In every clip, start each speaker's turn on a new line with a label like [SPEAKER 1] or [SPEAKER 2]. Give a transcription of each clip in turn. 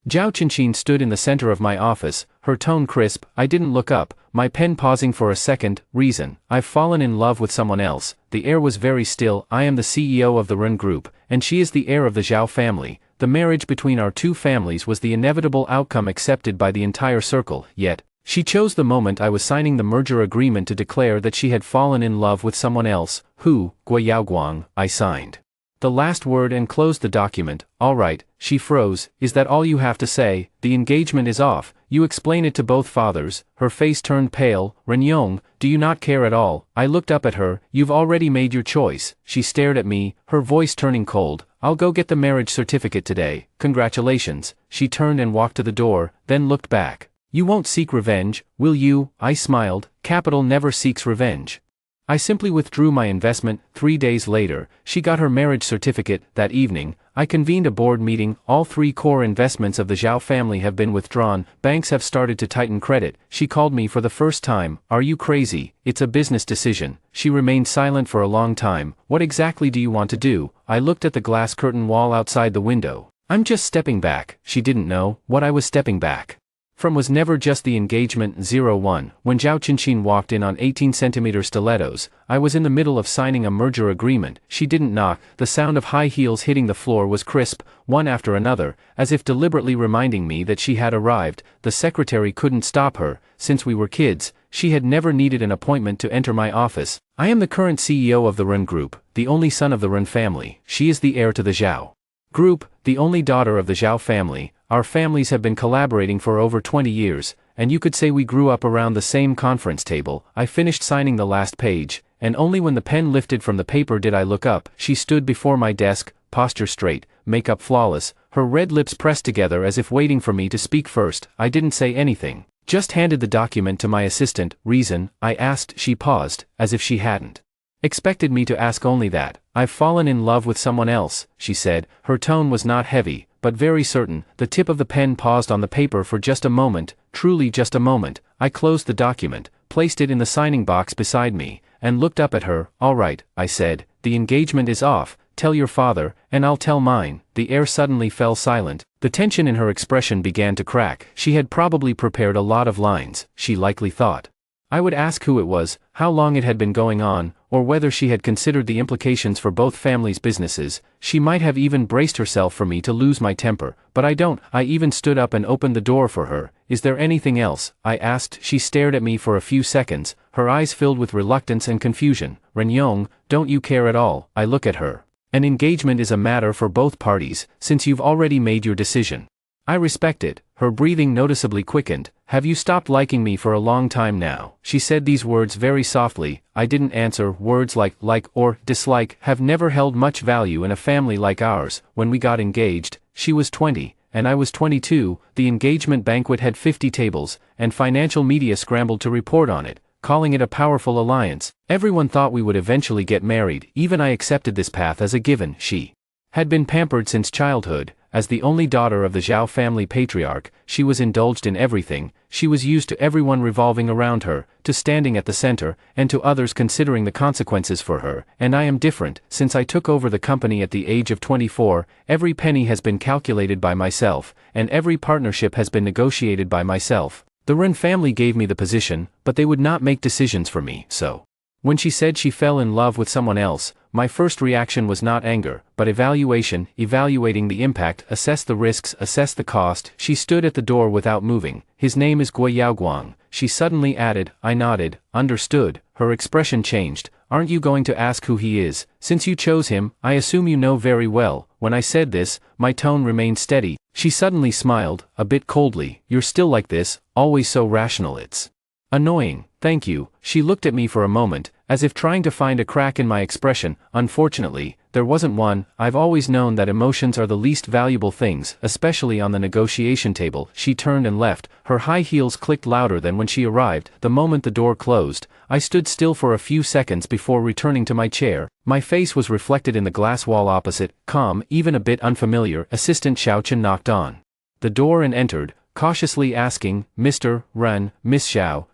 [SPEAKER 1] Zhao Qinqin stood in the center of my office, her tone crisp. I didn't look up, my pen pausing for a second. Reason: I've fallen in love with someone else. The air was very still. I am the CEO of the Ren Group, and she is the heir of the Zhao family. The marriage between our two families was the inevitable outcome accepted by the entire circle, yet she chose the moment I was signing the merger agreement to declare that she had fallen in love with someone else. Who? Guoyaoguang. I signed the last word and closed the document. All right, she froze. Is that all you have to say? The engagement is off. You explain it to both fathers. Her face turned pale. Renyong, do you not care at all? I looked up at her. You've already made your choice. She stared at me, her voice turning cold. I'll go get the marriage certificate today. Congratulations. She turned and walked to the door, then looked back. You won't seek revenge, will you? I smiled. Capital never seeks revenge. I simply withdrew my investment. 3 days later, she got her marriage certificate. That evening, I convened a board meeting. All 3 core investments of the Zhao family have been withdrawn. Banks have started to tighten credit. She called me for the first time. Are you crazy? It's a business decision. She remained silent for a long time. What exactly do you want to do? I looked at the glass curtain wall outside the window. I'm just stepping back. She didn't know what I was stepping back from was never just the engagement. 01. When Zhao Qinqin walked in on 18-centimeter stilettos, I was in the middle of signing a merger agreement. She didn't knock. The sound of high heels hitting the floor was crisp, one after another, as if deliberately reminding me that she had arrived. The secretary couldn't stop her. Since we were kids, she had never needed an appointment to enter my office. I am the current CEO of the Ren Group, the only son of the Ren family. She is the heir to the Zhao Group, the only daughter of the Zhao family. Our families have been collaborating for over 20 years, and you could say we grew up around the same conference table. I finished signing the last page, and only when the pen lifted from the paper did I look up. She stood before my desk, posture straight, makeup flawless, her red lips pressed together as if waiting for me to speak first. I didn't say anything, just handed the document to my assistant. Reason? I asked. She paused, as if she hadn't expected me to ask only that. I've fallen in love with someone else, she said. Her tone was not heavy, but very certain. The tip of the pen paused on the paper for just a moment, truly just a moment. I closed the document, placed it in the signing box beside me, and looked up at her. All right, I said, the engagement is off. Tell your father, and I'll tell mine. The air suddenly fell silent. The tension in her expression began to crack. She had probably prepared a lot of lines, she likely thought. I would ask who it was, how long it had been going on, or whether she had considered the implications for both families' businesses. She might have even braced herself for me to lose my temper, but I don't. I even stood up and opened the door for her. Is there anything else? I asked. She stared at me for a few seconds, her eyes filled with reluctance and confusion. Renyong, don't you care at all? I look at her. An engagement is a matter for both parties, since you've already made your decision. I respect it. Her breathing noticeably quickened. Have you stopped liking me for a long time now? She said these words very softly. I didn't answer. Words like or dislike have never held much value in a family like ours. When we got engaged, she was 20, and I was 22. The engagement banquet had 50 tables, and financial media scrambled to report on it, calling it a powerful alliance. Everyone thought we would eventually get married. Even I accepted this path as a given. She had been pampered since childhood. As the only daughter of the Zhao family patriarch, she was indulged in everything. She was used to everyone revolving around her, to standing at the center, and to others considering the consequences for her. And I am different. Since I took over the company at the age of 24, every penny has been calculated by myself, and every partnership has been negotiated by myself. The Ren family gave me the position, but they would not make decisions for me, so when she said she fell in love with someone else, my first reaction was not anger, but evaluation, evaluating the impact, assess the risks, assess the cost. She stood at the door without moving. His name is Guoyaoguang, she suddenly added. I nodded. Understood. Her expression changed. Aren't you going to ask who he is? Since you chose him, I assume you know very well. When I said this, my tone remained steady. She suddenly smiled, a bit coldly. You're still like this, always so rational. It's annoying. Thank you. She looked at me for a moment, as if trying to find a crack in my expression. Unfortunately, there wasn't one. I've always known that emotions are the least valuable things, especially on the negotiation table. She turned and left. Her high heels clicked louder than when she arrived. The moment the door closed, I stood still for a few seconds before returning to my chair. My face was reflected in the glass wall opposite, calm, even a bit unfamiliar. Assistant Xiaochen knocked on the door and entered, cautiously asking, Mr. Ren, Miss Xiao,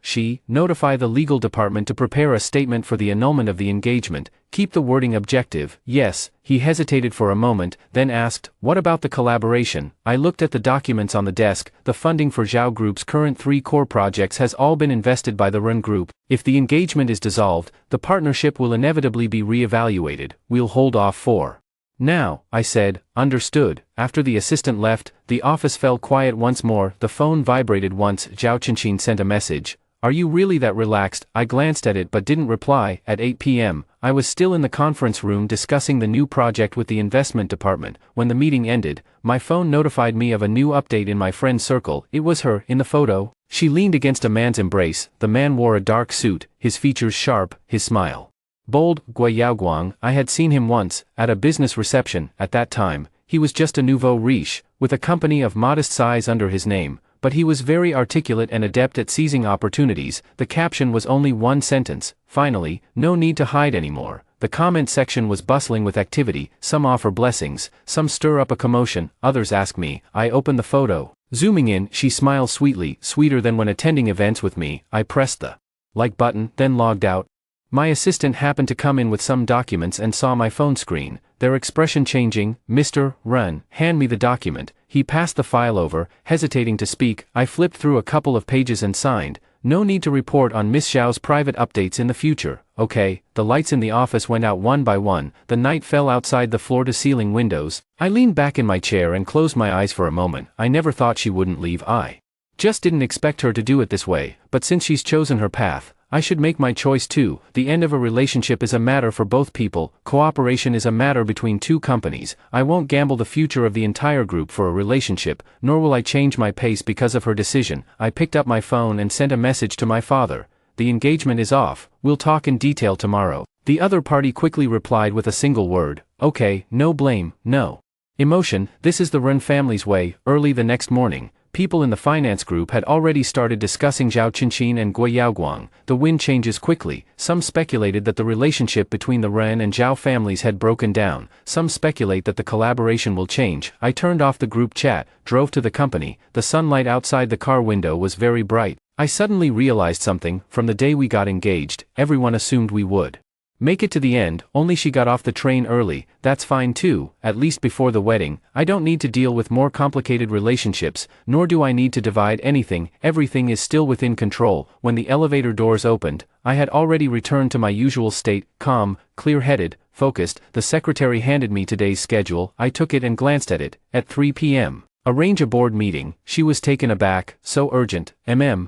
[SPEAKER 1] notify the legal department to prepare a statement for the annulment of the engagement, keep the wording objective, yes. He hesitated for a moment, then asked, what about the collaboration? I looked at the documents on the desk. The funding for Zhao Group's current 3 core projects has all been invested by the Ren Group. If the engagement is dissolved, the partnership will inevitably be re-evaluated. We'll hold off for now, I said. Understood. After the assistant left, the office fell quiet once more. The phone vibrated once. Zhao Qinqin sent a message. Are you really that relaxed? I glanced at it but didn't reply. At 8 p.m., I was still in the conference room discussing the new project with the investment department. When the meeting ended, my phone notified me of a new update in my friend's circle. It was her, in the photo. She leaned against a man's embrace. The man wore a dark suit, his features sharp, his smile bold. Gui Yaoguang. I had seen him once, at a business reception. At that time, he was just a nouveau riche, with a company of modest size under his name, but he was very articulate and adept at seizing opportunities. The caption was only one sentence. Finally, no need to hide anymore. The comment section was bustling with activity. Some offer blessings, some stir up a commotion, others ask me. I opened the photo. Zooming in, she smiles sweetly, sweeter than when attending events with me. I pressed the like button, then logged out. My assistant happened to come in with some documents and saw my phone screen, their expression changing. Mr. Ren, hand me the document. He passed the file over, hesitating to speak. I flipped through a couple of pages and signed. No need to report on Miss Xiao's private updates in the future. Okay. The lights in the office went out one by one. The night fell outside the floor-to-ceiling windows. I leaned back in my chair and closed my eyes for a moment. I never thought she wouldn't leave. I just didn't expect her to do it this way, but since she's chosen her path, I should make my choice too. The end of a relationship is a matter for both people. Cooperation is a matter between 2 companies. I won't gamble the future of the entire group for a relationship, nor will I change my pace because of her decision. I picked up my phone and sent a message to my father. The engagement is off. We'll talk in detail tomorrow. The other party quickly replied with a single word. Okay, no blame, no emotion. This is the Ren family's way. Early the next morning, people in the finance group had already started discussing Zhao Qinqin and Gui Yaoguang. The wind changes quickly. Some speculated that the relationship between the Ren and Zhao families had broken down. Some speculate that the collaboration will change. I turned off the group chat, drove to the company. The sunlight outside the car window was very bright. I suddenly realized something. From the day we got engaged, everyone assumed we would make it to the end. Only she got off the train early. That's fine too, at least before the wedding. I don't need to deal with more complicated relationships, nor do I need to divide anything. Everything is still within control. When the elevator doors opened, I had already returned to my usual state, calm, clear-headed, focused. The secretary handed me today's schedule. I took it and glanced at it. At 3 p.m. Arrange a board meeting. She was taken aback. So urgent.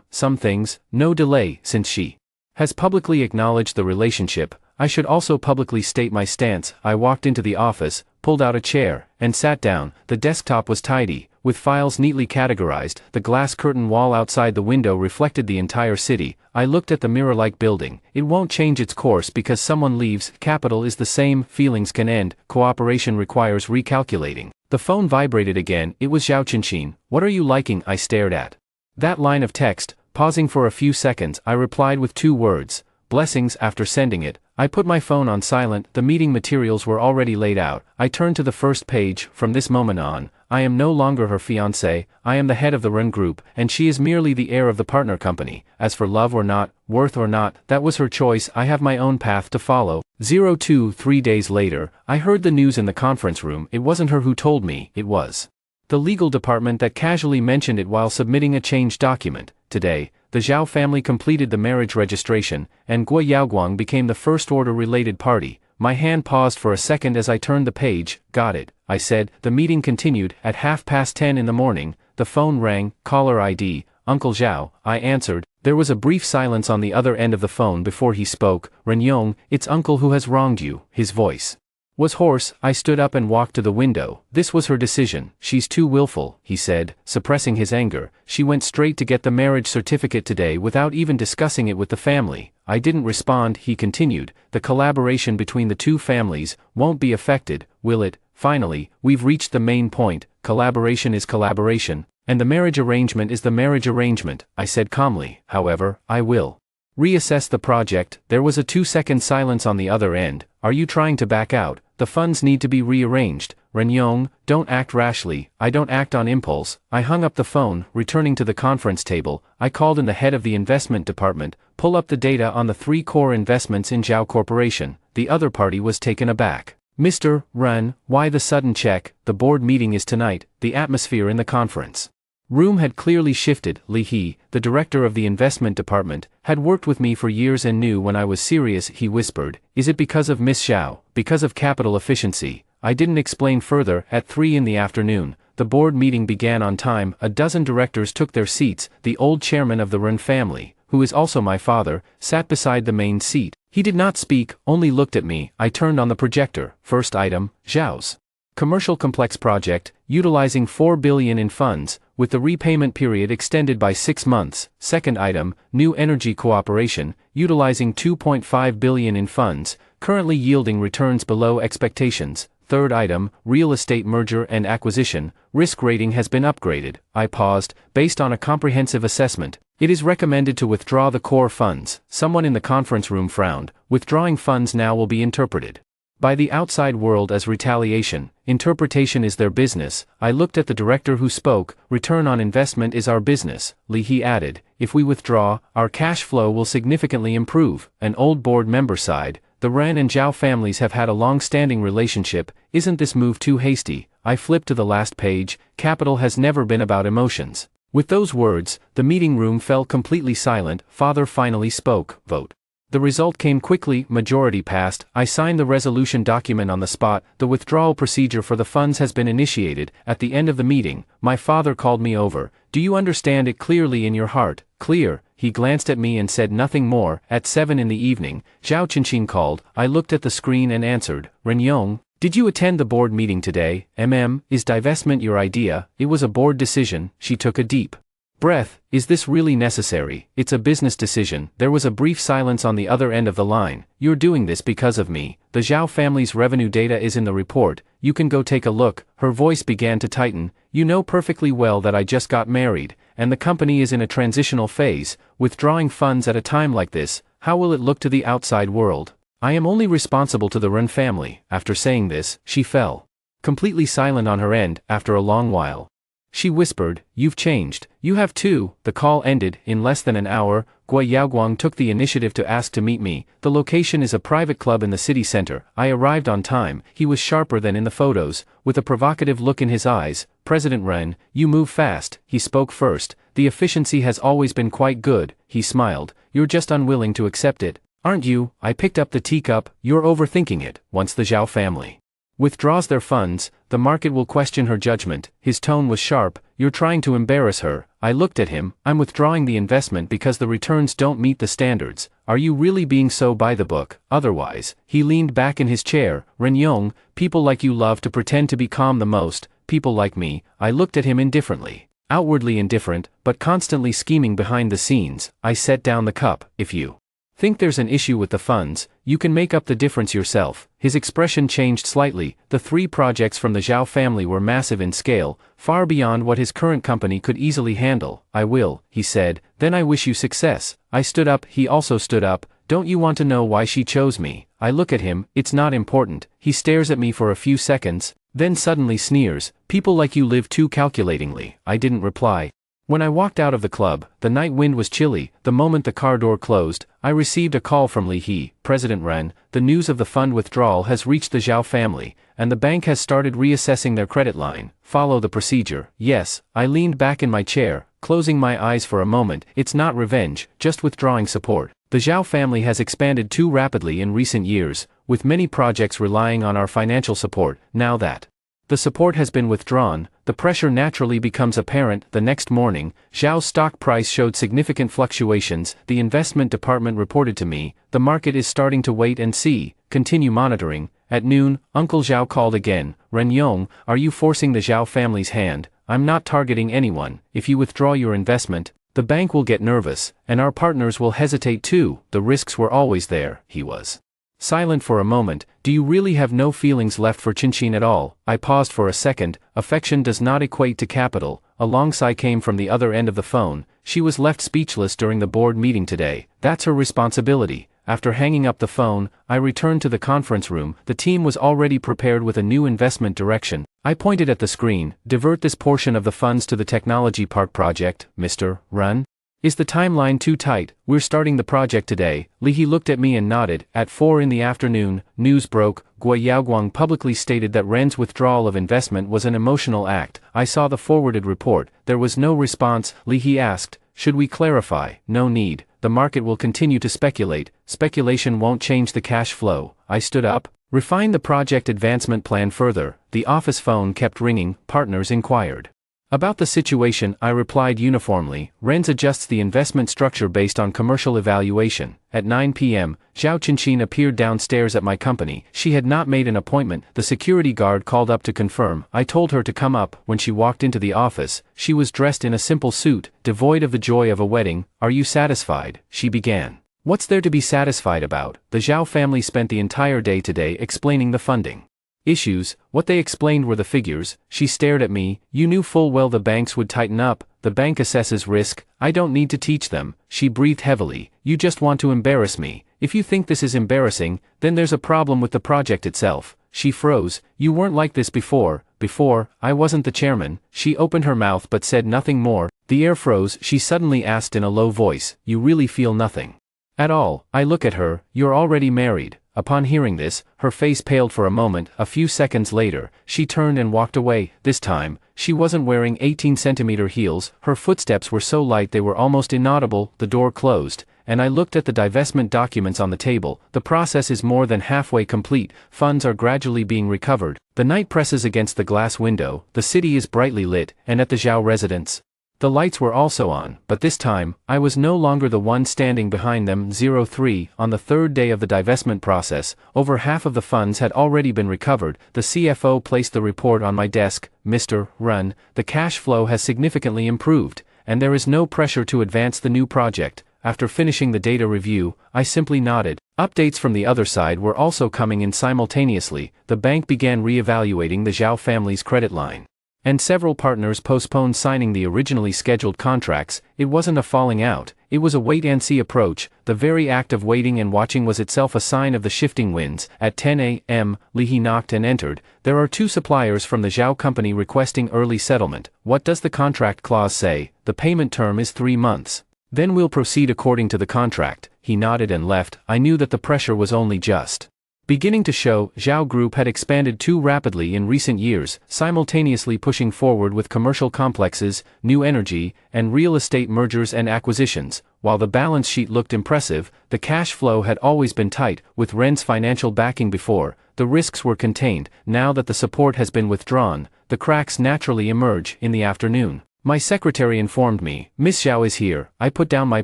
[SPEAKER 1] Some things, no delay. Since she has publicly acknowledged the relationship, I should also publicly state my stance. I walked into the office, pulled out a chair, and sat down. The desktop was tidy, with files neatly categorized. The glass curtain wall outside the window reflected the entire city. I looked at the mirror-like building. It won't change its course because someone leaves. Capital is the same. Feelings can end. Cooperation requires recalculating. The phone vibrated again. It was Zhao Qinqin. What are you liking? I stared at that line of text. Pausing for a few seconds, I replied with 2 words. Blessings. After sending it, I put my phone on silent. The meeting materials were already laid out. I turned to the first page. From this moment on, I am no longer her fiancé. I am the head of the Ren Group, and she is merely the heir of the partner company. As for love or not, worth or not, that was her choice. I have my own path to follow. 3 days later, I heard the news in the conference room. It wasn't her who told me, it was the legal department that casually mentioned it while submitting a change document. Today, the Zhao family completed the marriage registration, and Gui Yaoguang became the first-order related party. My hand paused for a second as I turned the page. Got it, I said. The meeting continued. At 10:30 in the morning, the phone rang. Caller ID, Uncle Zhao. I answered. There was a brief silence on the other end of the phone before he spoke. Renyong, it's Uncle who has wronged you. His voice was hoarse. I stood up and walked to the window. This was her decision. She's too willful, he said, suppressing his anger. She went straight to get the marriage certificate today without even discussing it with the family. I didn't respond. He continued. The collaboration between the 2 families won't be affected, will it? Finally, we've reached the main point. Collaboration is collaboration, and the marriage arrangement is the marriage arrangement, I said calmly. However, I will reassess the project. There was a 2-second silence on the other end. Are you trying to back out? the funds need to be rearranged. Renyong, don't act rashly. I don't act on impulse. I hung up the phone, returning to the conference table. I called in the head of the investment department, pull up the data on the 3 core investments in Zhao Corporation. The other party was taken aback. Mr. Ren, why the sudden check? The board meeting is tonight. The atmosphere in the conference room had clearly shifted. Li He, the director of the investment department, had worked with me for years and knew when I was serious. He whispered, is it because of Miss Xiao? Because of capital efficiency? I didn't explain further. At 3 in the afternoon, the board meeting began on time. A dozen directors took their seats. The old chairman of the Ren family, who is also my father, sat beside the main seat. He did not speak, only looked at me. I turned on the projector. First item, Zhao's commercial complex project, utilizing 4 billion in funds, with the repayment period extended by 6 months. Second item, new energy cooperation, utilizing 2.5 billion in funds, currently yielding returns below expectations. Third item, real estate merger and acquisition, risk rating has been upgraded. I paused. Based on a comprehensive assessment, it is recommended to withdraw the core funds. Someone in the conference room frowned. Withdrawing funds now will be interpreted by the outside world as retaliation. Interpretation is their business. I looked at the director who spoke. Return on investment is our business. Li He added, if we withdraw, our cash flow will significantly improve. An old board member sighed. The Ren and Zhao families have had a long-standing relationship. Isn't this move too hasty? I flipped to the last page. Capital has never been about emotions. With those words, the meeting room fell completely silent. Father finally spoke. Vote. The result came quickly. Majority passed. I signed the resolution document on the spot. The withdrawal procedure for the funds has been initiated. At the end of the meeting, my father called me over. Do you understand it clearly in your heart? Clear. He glanced at me and said nothing more. At 7 in the evening, Zhao Qinqin called. I looked at the screen and answered. Renyong, did you attend the board meeting today? Is divestment your idea? It was a board decision. She took a deep breath. Is this really necessary? It's a business decision. There was a brief silence on the other end of the line. You're doing this because of me. The Zhao family's revenue data is in the report. You can go take a look. Her voice began to tighten. You know perfectly well that I just got married, and the company is in a transitional phase. Withdrawing funds at a time like this, how will it look to the outside world? I am only responsible to the Ren family. After saying this, she fell completely silent on her end. After a long while, she whispered, you've changed. You have too. The call ended. In less than an hour, Gui Yaoguang took the initiative to ask to meet me. The location is a private club in the city center. I arrived on time. He was sharper than in the photos, with a provocative look in his eyes. President Ren, you move fast. He spoke first. The efficiency has always been quite good. He smiled. You're just unwilling to accept it, aren't you? I picked up the teacup. You're overthinking it. Once the Zhao family withdraws their funds, the market will question her judgment. His tone was sharp. You're trying to embarrass her. I looked at him. I'm withdrawing the investment because the returns don't meet the standards. Are you really being so by the book? Otherwise, he leaned back in his chair. Renyong, people like you love to pretend to be calm the most. People like me. I looked at him indifferently. Outwardly indifferent, but constantly scheming behind the scenes. I set down the cup. If you think there's an issue with the funds, you can make up the difference yourself. His expression changed slightly. The 3 projects from the Zhao family were massive in scale, far beyond what his current company could easily handle. I will, he said, then I wish you success. I stood up. He also stood up. Don't you want to know why she chose me? I look at him. It's not important. He stares at me for a few seconds, then suddenly sneers. People like you live too calculatingly. I didn't reply. When I walked out of the club, the night wind was chilly. The moment the car door closed, I received a call from Li He. President Ren, the news of the fund withdrawal has reached the Zhao family, and the bank has started reassessing their credit line. Follow the procedure. Yes. I leaned back in my chair, closing my eyes for a moment. It's not revenge, just withdrawing support. The Zhao family has expanded too rapidly in recent years, with many projects relying on our financial support. Now that the support has been withdrawn, the pressure naturally becomes apparent. The next morning, Zhao's stock price showed significant fluctuations. The investment department reported to me, the market is starting to wait and see, continue monitoring. At noon, Uncle Zhao called again. Renyong, are you forcing the Zhao family's hand? I'm not targeting anyone. If you withdraw your investment, the bank will get nervous, and our partners will hesitate too. The risks were always there. He was silent for a moment. Do you really have no feelings left for Qinqin at all? I paused for a second. Affection does not equate to capital. A long sigh came from the other end of the phone. She was left speechless during the board meeting today. That's her responsibility. After hanging up the phone, I returned to the conference room. The team was already prepared with a new investment direction. I pointed at the screen. Divert this portion of the funds to the technology park project, Mr. Run. Is the timeline too tight? We're starting the project today. He looked at me and nodded. At 4 in the afternoon, news broke. Gui Yaoguang publicly stated that Ren's withdrawal of investment was an emotional act. I saw the forwarded report. There was no response. He asked, should we clarify? No need. The market will continue to speculate. Speculation won't change the cash flow. I stood up. Refine the project advancement plan further. The office phone kept ringing. Partners inquired about the situation. I replied uniformly, Ren's adjusts the investment structure based on commercial evaluation. At 9 p.m., Zhao Qinqin appeared downstairs at my company. She had not made an appointment. The security guard called up to confirm. I told her to come up. When she walked into the office, she was dressed in a simple suit, devoid of the joy of a wedding. Are you satisfied? She began. What's there to be satisfied about? The Zhao family spent the entire day today explaining the funding issues. What they explained were the figures. She stared at me. You knew full well the banks would tighten up. The bank assesses risk. I don't need to teach them. She breathed heavily. You just want to embarrass me. If you think this is embarrassing, then there's a problem with the project itself. She froze. You weren't like this before. Before, I wasn't the chairman. She opened her mouth but said nothing more. The air froze. She suddenly asked in a low voice, you really feel nothing at all? I look at her. You're already married. Upon hearing this, her face paled for a moment. A few seconds later, she turned and walked away. This time, she wasn't wearing 18-centimeter heels. Her footsteps were so light they were almost inaudible. The door closed, and I looked at the divestment documents on the table. The process is more than halfway complete. Funds are gradually being recovered. The night presses against the glass window. The city is brightly lit, and at the Zhao residence, the lights were also on, but this time, I was no longer the one standing behind them. 03. On the third day of the divestment process, over half of the funds had already been recovered. The CFO placed the report on my desk. Mr. Run, the cash flow has significantly improved, and there is no pressure to advance the new project. After finishing the data review, I simply nodded. Updates from the other side were also coming in simultaneously. The bank began re-evaluating the Zhao family's credit line, and several partners postponed signing the originally scheduled contracts. It wasn't a falling out, it was a wait-and-see approach. The very act of waiting and watching was itself a sign of the shifting winds. At 10 a.m., He knocked and entered. There are 2 suppliers from the Zhao company requesting early settlement. What does the contract clause say? The payment term is 3 months. Then we'll proceed according to the contract. He nodded and left. I knew that the pressure was only just beginning to show. Zhao Group had expanded too rapidly in recent years, simultaneously pushing forward with commercial complexes, new energy, and real estate mergers and acquisitions. While the balance sheet looked impressive, the cash flow had always been tight. With Ren's financial backing before, the risks were contained. Now that the support has been withdrawn, the cracks naturally emerge. In the afternoon, my secretary informed me, Miss Zhao is here. I put down my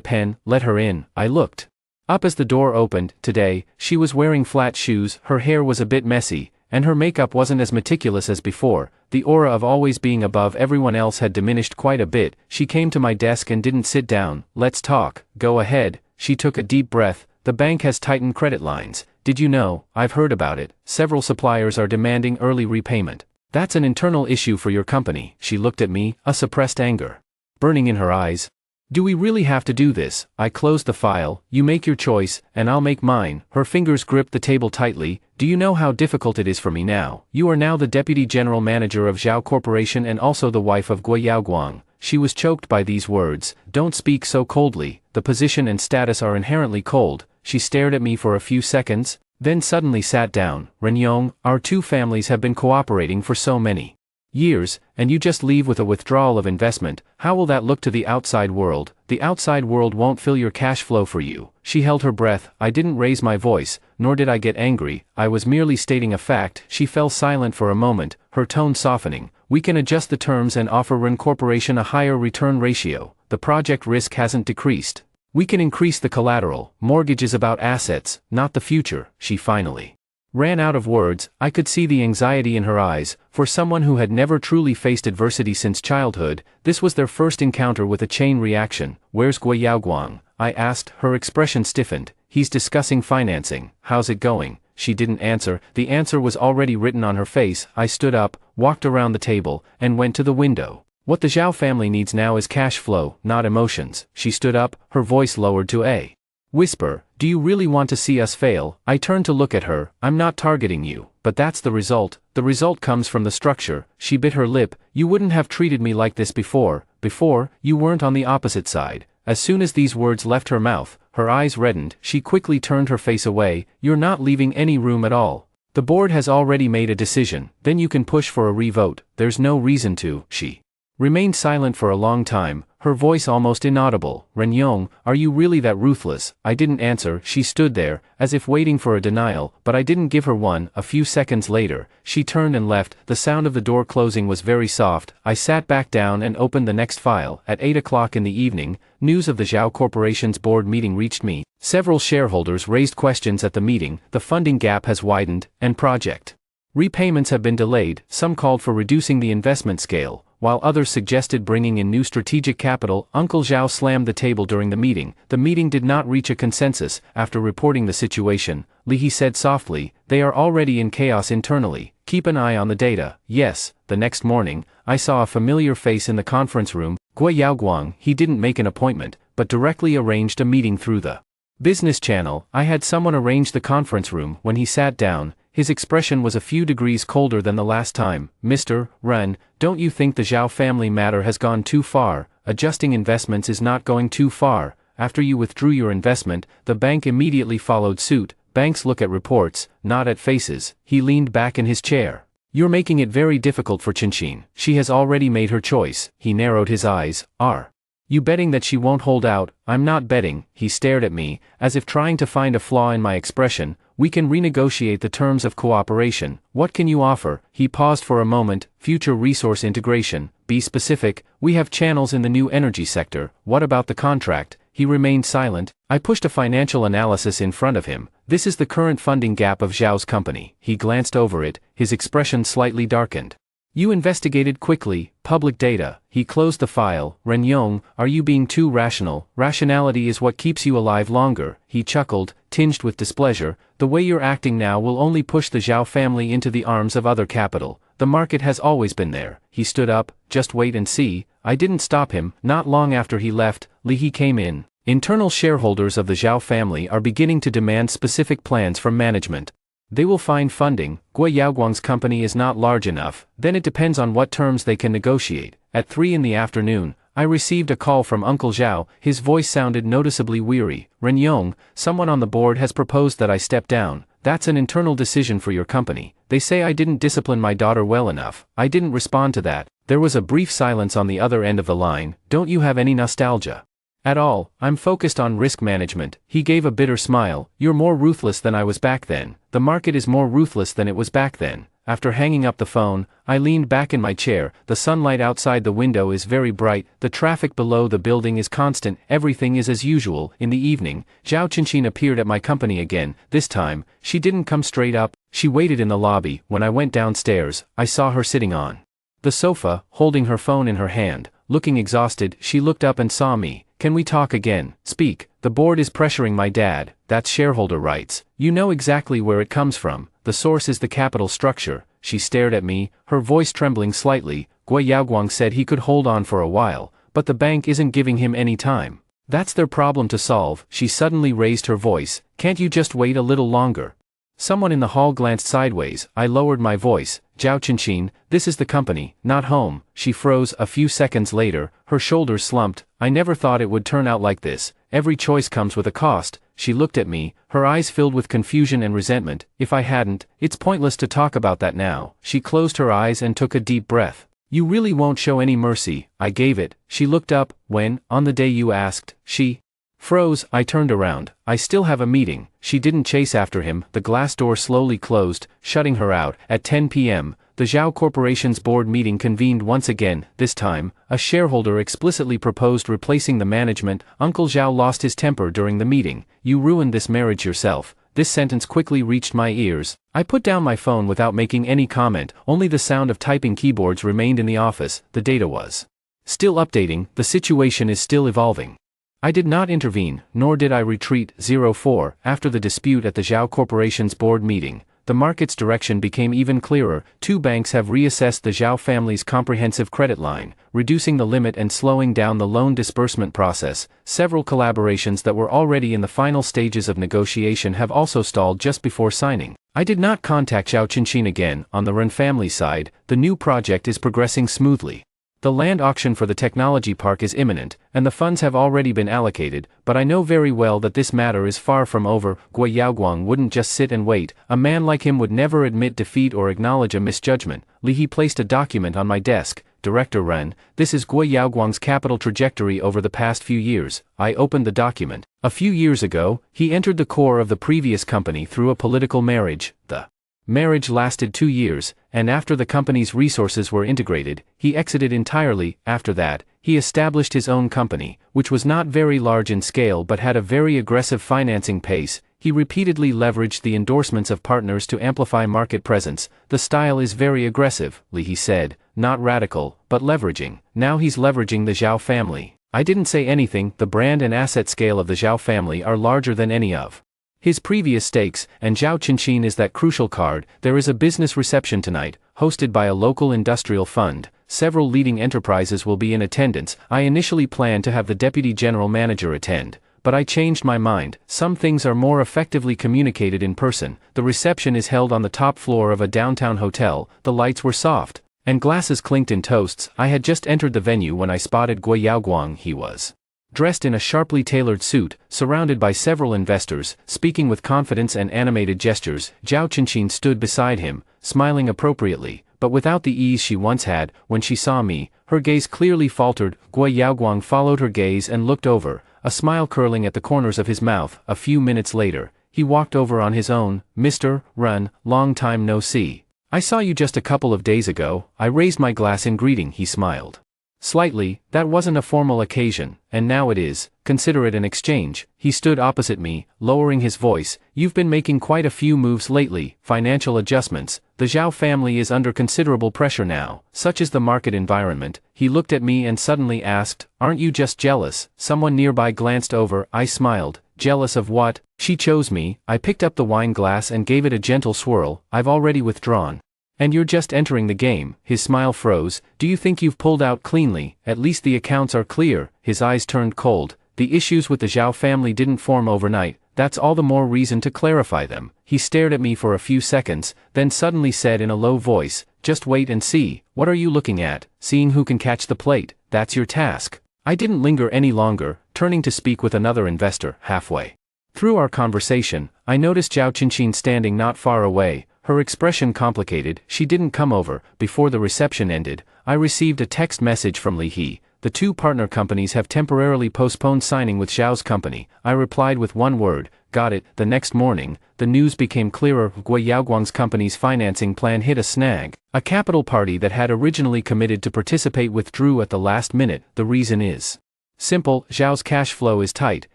[SPEAKER 1] pen. Let her in. I looked up as the door opened. Today, she was wearing flat shoes. Her hair was a bit messy, and her makeup wasn't as meticulous as before. The aura of always being above everyone else had diminished quite a bit. She came to my desk and didn't sit down. Let's talk. Go ahead. She took a deep breath. The bank has tightened credit lines. Did you know? I've heard about it. Several suppliers are demanding early repayment. That's an internal issue for your company. She looked at me, a suppressed anger burning in her eyes. Do we really have to do this? I closed the file. You make your choice, and I'll make mine. Her fingers gripped the table tightly. Do you know how difficult it is for me now? You are now the deputy general manager of Zhao Corporation and also the wife of Gui Yaoguang. She was choked by these words. Don't speak so coldly. The position and status are inherently cold. She stared at me for a few seconds, then suddenly sat down. Renyong, our 2 families have been cooperating for so many years, and you just leave with a withdrawal of investment. How will that look to the outside world? The outside world won't fill your cash flow for you. She held her breath. I didn't raise my voice, nor did I get angry. I was merely stating a fact. She fell silent for a moment, her tone softening. We can adjust the terms and offer Ren Corporation a higher return ratio. The project risk hasn't decreased. We can increase the collateral. Mortgage is about assets, not the future. She finally ran out of words. I could see the anxiety in her eyes. For someone who had never truly faced adversity since childhood, this was their first encounter with a chain reaction. Where's Gui Yaoguang? I asked. Her expression stiffened. He's discussing financing. How's it going? She didn't answer. The answer was already written on her face. I stood up, walked around the table, and went to the window. What the Zhao family needs now is cash flow, not emotions. She stood up, her voice lowered to a whisper. Do you really want to see us fail? I turned to look at her. I'm not targeting you, but that's the result. The result comes from the structure. She bit her lip. You wouldn't have treated me like this before. Before, you weren't on the opposite side. As soon as these words left her mouth, her eyes reddened. She quickly turned her face away. You're not leaving any room at all. The board has already made a decision. Then you can push for a re-vote. There's no reason to. She remained silent for a long time, her voice almost inaudible. Renyong, are you really that ruthless? I didn't answer. She stood there, as if waiting for a denial, but I didn't give her one. A few seconds later, she turned and left. The sound of the door closing was very soft. I sat back down and opened the next file. At 8 o'clock in the evening, news of the Zhao Corporation's board meeting reached me. Several shareholders raised questions at the meeting. The funding gap has widened, and project repayments have been delayed. Some called for reducing the investment scale, while others suggested bringing in new strategic capital. Uncle Zhao slammed the table during the meeting. The meeting did not reach a consensus. After reporting the situation, Li He said softly, they are already in chaos internally. Keep an eye on the data. Yes. The next morning, I saw a familiar face in the conference room. Gui Yaoguang. He didn't make an appointment, but directly arranged a meeting through the business channel. I had someone arrange the conference room. When he sat down, his expression was a few degrees colder than the last time. Mr. Ren, don't you think the Zhao family matter has gone too far? Adjusting investments is not going too far. After you withdrew your investment, the bank immediately followed suit. Banks look at reports, not at faces. He leaned back in his chair. You're making it very difficult for Qinshin. She has already made her choice. He narrowed his eyes. Are you betting that she won't hold out? I'm not betting. He stared at me, as if trying to find a flaw in my expression. We can renegotiate the terms of cooperation. What can you offer? He paused for a moment. Future resource integration. Be specific. We have channels in the new energy sector. What about the contract? He remained silent. I pushed a financial analysis in front of him. This is the current funding gap of Zhao's company. He glanced over it, his expression slightly darkened. You investigated quickly. Public data. He closed the file. Renyong, are you being too rational? Rationality is what keeps you alive longer. He chuckled, tinged with displeasure. The way you're acting now will only push the Zhao family into the arms of other capital. The market has always been there. He stood up. Just wait and see. I didn't stop him. Not long after he left, Li He came in. Internal shareholders of the Zhao family are beginning to demand specific plans from management. They will find funding. Gui Yaoguang's company is not large enough. Then it depends on what terms they can negotiate. At 3 in the afternoon, I received a call from Uncle Zhao. His voice sounded noticeably weary. Renyong, someone on the board has proposed that I step down. That's an internal decision for your company. They say I didn't discipline my daughter well enough. I didn't respond to that. There was a brief silence on the other end of the line. Don't you have any nostalgia? At all. I'm focused on risk management. He gave a bitter smile. You're more ruthless than I was back then. The market is more ruthless than it was back then. After hanging up the phone, I leaned back in my chair. The sunlight outside the window is very bright. The traffic below the building is constant. Everything is as usual. In the evening, Zhao Qinshin appeared at my company again. This time, she didn't come straight up. She waited in the lobby. When I went downstairs, I saw her sitting on the sofa, holding her phone in her hand. Looking exhausted, she looked up and saw me. Can we talk again? Speak. The board is pressuring my dad. That's shareholder rights. You know exactly where it comes from. The source is the capital structure. She stared at me, her voice trembling slightly. Gui Yaoguang said he could hold on for a while, but the bank isn't giving him any time. That's their problem to solve. She suddenly raised her voice. Can't you just wait a little longer? Someone in the hall glanced sideways. I lowered my voice. Zhao Qinshin, this is the company, not home. She froze. A few seconds later, her shoulders slumped. I never thought it would turn out like this. Every choice comes with a cost. She looked at me, her eyes filled with confusion and resentment. If I hadn't, it's pointless to talk about that now. She closed her eyes and took a deep breath. You really won't show any mercy. I gave it. She looked up. When, on the day you asked, she froze. I turned around. I still have a meeting. She didn't chase after him. The glass door slowly closed, shutting her out. At 10 p.m., the Zhao Corporation's board meeting convened once again. This time, a shareholder explicitly proposed replacing the management. Uncle Zhao lost his temper during the meeting. You ruined this marriage yourself. This sentence quickly reached my ears. I put down my phone without making any comment. Only the sound of typing keyboards remained in the office. The data was still updating. The situation is still evolving. I did not intervene, nor did I retreat. 04. After the dispute at the Zhao Corporation's board meeting, the market's direction became even clearer. Two banks have reassessed the Zhao family's comprehensive credit line, reducing the limit and slowing down the loan disbursement process. Several collaborations that were already in the final stages of negotiation have also stalled just before signing. I did not contact Zhao Qinqin again. On the Ren family side, the new project is progressing smoothly. The land auction for the technology park is imminent, and the funds have already been allocated, but I know very well that this matter is far from over. Gui Yaoguang wouldn't just sit and wait. A man like him would never admit defeat or acknowledge a misjudgment. Li He placed a document on my desk. Director Ren, this is Gui Yaoguang's capital trajectory over the past few years. I opened the document. A few years ago, he entered the core of the previous company through a political marriage. The marriage lasted 2 years, and after the company's resources were integrated, he exited entirely. After that, he established his own company, which was not very large in scale but had a very aggressive financing pace. He repeatedly leveraged the endorsements of partners to amplify market presence. The style is very aggressive, Li He said, not radical, but leveraging. Now he's leveraging the Zhao family. I didn't say anything. The brand and asset scale of the Zhao family are larger than any of his previous stakes, and Zhao Qinqin is that crucial card. There is a business reception tonight, hosted by a local industrial fund. Several leading enterprises will be in attendance. I initially planned to have the deputy general manager attend, but I changed my mind. Some things are more effectively communicated in person. The reception is held on the top floor of a downtown hotel. The lights were soft, and glasses clinked in toasts. I had just entered the venue when I spotted Gui Yaoguang. He was dressed in a sharply tailored suit, surrounded by several investors, speaking with confidence and animated gestures. Zhao Qinqin stood beside him, smiling appropriately, but without the ease she once had. When she saw me, her gaze clearly faltered. Gui Yaoguang followed her gaze and looked over, a smile curling at the corners of his mouth. A few minutes later, he walked over on his own. Mr. Ren, long time no see. I saw you just a couple of days ago. I raised my glass in greeting. He smiled slightly. That wasn't a formal occasion, and now it is. Consider it an exchange. He stood opposite me, lowering his voice. You've been making quite a few moves lately. Financial adjustments. The Zhao family is under considerable pressure now. Such is the market environment. He looked at me and suddenly asked, aren't you just jealous? Someone nearby glanced over. I smiled. Jealous of what? She chose me. I picked up the wine glass and gave it a gentle swirl. I've already withdrawn. And you're just entering the game. His smile froze. Do you think you've pulled out cleanly? At least the accounts are clear. His eyes turned cold. The issues with the Zhao family didn't form overnight. That's all the more reason to clarify them. He stared at me for a few seconds, then suddenly said in a low voice, just wait and see. What are you looking at? Seeing who can catch the plate. That's your task. I didn't linger any longer, turning to speak with another investor. Halfway through our conversation, I noticed Zhao Qinqin standing not far away. Her expression complicated. She didn't come over. Before the reception ended, I received a text message from Li He. The two partner companies have temporarily postponed signing with Zhao's company. I replied with one word, got it. The next morning, the news became clearer. Gui Yaoguang's company's financing plan hit a snag. A capital party that had originally committed to participate withdrew at the last minute. The reason is simple. Zhao's cash flow is tight,